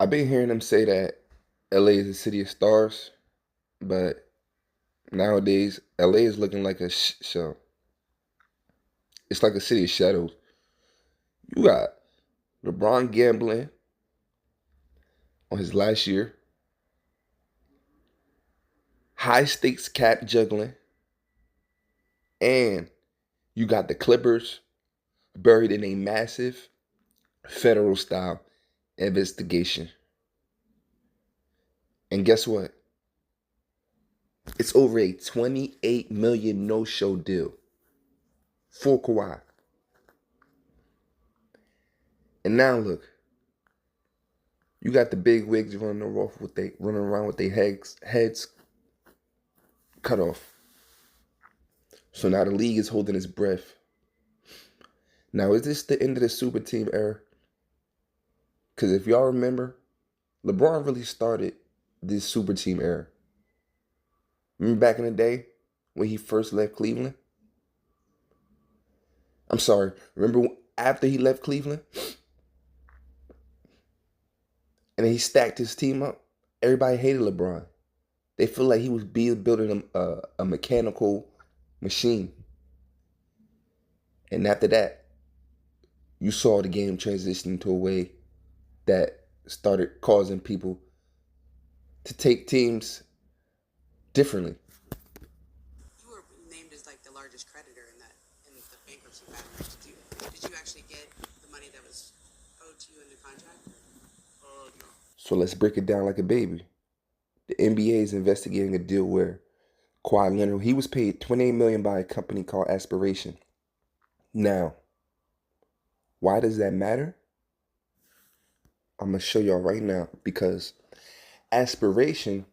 I've been hearing them say that LA is a city of stars, but nowadays LA is looking like a show. It's like a city of shadows. You got LeBron gambling on his last year, high stakes cap juggling, and you got the Clippers buried in a massive federal style investigation. And guess what? It's over a 28 million no-show deal for Kawhi. And now look, you got the big wigs running around with their heads cut off. So now the league is holding its breath. Now, is this the end of the super team era? Because if y'all remember, LeBron really started this super team era. Remember back in the day when he first left Cleveland? I'm sorry, remember after he left Cleveland? And then he stacked his team up? Everybody hated LeBron. They feel like he was building a mechanical machine. And after that, you saw the game transition to a way that started causing people to take teams differently. You were named as like the largest creditor in the bankruptcy filing. Did you actually get the money that was owed to you in the contract? No. So let's break it down like a baby. The NBA is investigating a deal where Kawhi Leonard, he was paid $28 million by a company called Aspiration. Now, why does that matter? I'm going to show y'all right now, because Aspiration,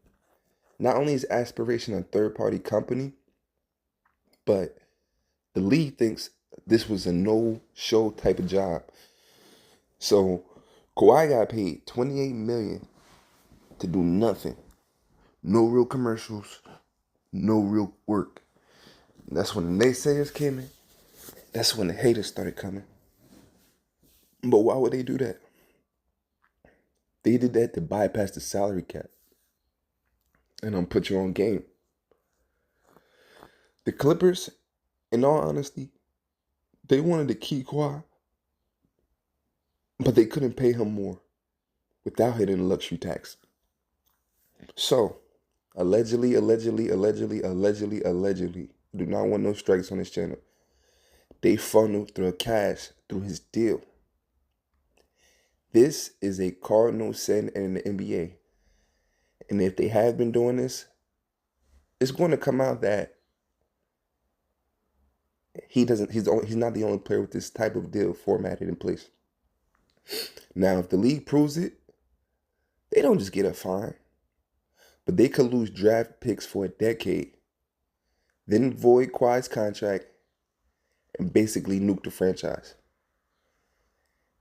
not only is Aspiration a third-party company, but the league thinks this was a no-show type of job. So Kawhi got paid $28 million to do nothing. No real commercials, no real work. And that's when the naysayers came in. That's when the haters started coming. But why would they do that? They did that to bypass the salary cap. And I'm put you on game. The Clippers, in all honesty, they wanted to keep Kawhi, but they couldn't pay him more without hitting the luxury tax. So, allegedly, do not want no strikes on this channel. They funneled through cash through his deal. This is a cardinal sin in the NBA. And if they have been doing this, it's going to come out that he's not the only player with this type of deal formatted in place. Now, if the league proves it, they don't just get a fine, but they could lose draft picks for a decade, then void Kawhi's contract, and basically nuke the franchise.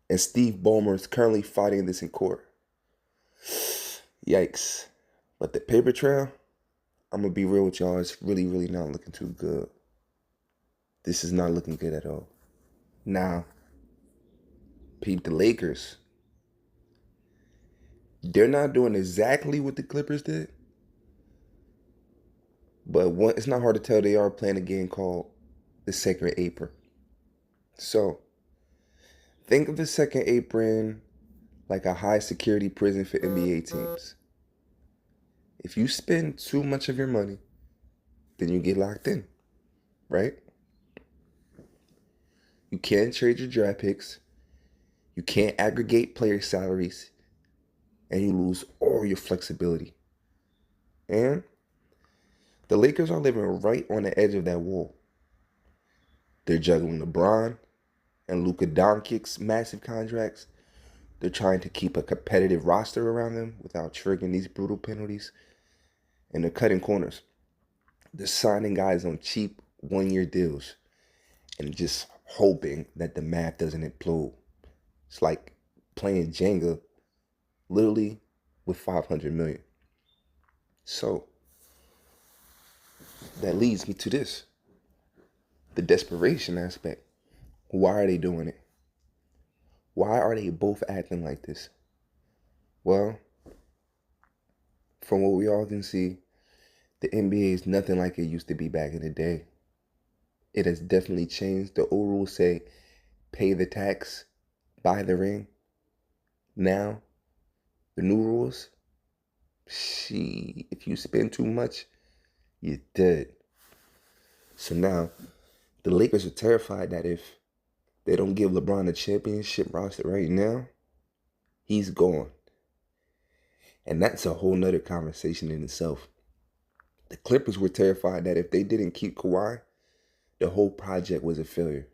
And Steve Ballmer is currently fighting this in court. Yikes. But the paper trail, I'm going to be real with y'all, it's really, really not looking too good. This is not looking good at all. Now, peep the Lakers. They're not doing exactly what the Clippers did. But it's not hard to tell they are playing a game called the Second Apron. So, think of the Second Apron like a high security prison for NBA teams. If you spend too much of your money, then you get locked in, right? You can't trade your draft picks. You can't aggregate player salaries. And you lose all your flexibility. And the Lakers are living right on the edge of that wall. They're juggling LeBron and Luka Doncic's massive contracts. They're trying to keep a competitive roster around them without triggering these brutal penalties. And they're cutting corners. They're signing guys on cheap one-year deals and just hoping that the math doesn't implode. It's like playing Jenga, literally with 500 million. So that leads me to this. The desperation aspect. Why are they doing it? Why are they both acting like this? Well, from what we all can see, the NBA is nothing like it used to be back in the day. It has definitely changed. The old rules say pay the tax, buy the ring. Now, the new rules, if you spend too much, you're dead. So now, the Lakers are terrified that if they don't give LeBron a championship roster right now, he's gone. And that's a whole nother conversation in itself. The Clippers were terrified that if they didn't keep Kawhi, the whole project was a failure.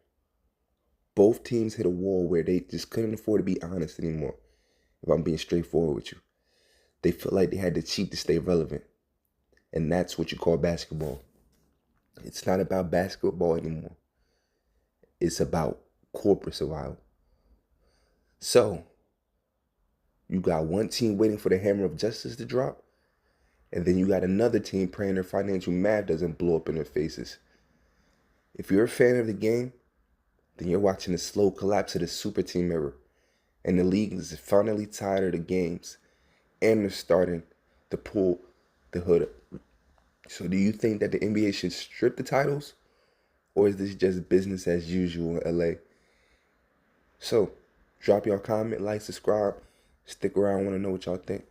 Both teams hit a wall where they just couldn't afford to be honest anymore, if I'm being straightforward with you. They felt like they had to cheat to stay relevant. And that's what you call basketball. It's not about basketball anymore. It's about corporate survival. So, you got one team waiting for the hammer of justice to drop, and then you got another team praying their financial math doesn't blow up in their faces. If you're a fan of the game, then you're watching the slow collapse of the super team era, and the league is finally tired of the games, and they're starting to pull the hood up. So do you think that the NBA should strip the titles, or is this just business as usual in LA? So, drop your comment, like, subscribe, stick around, I want to know what y'all think.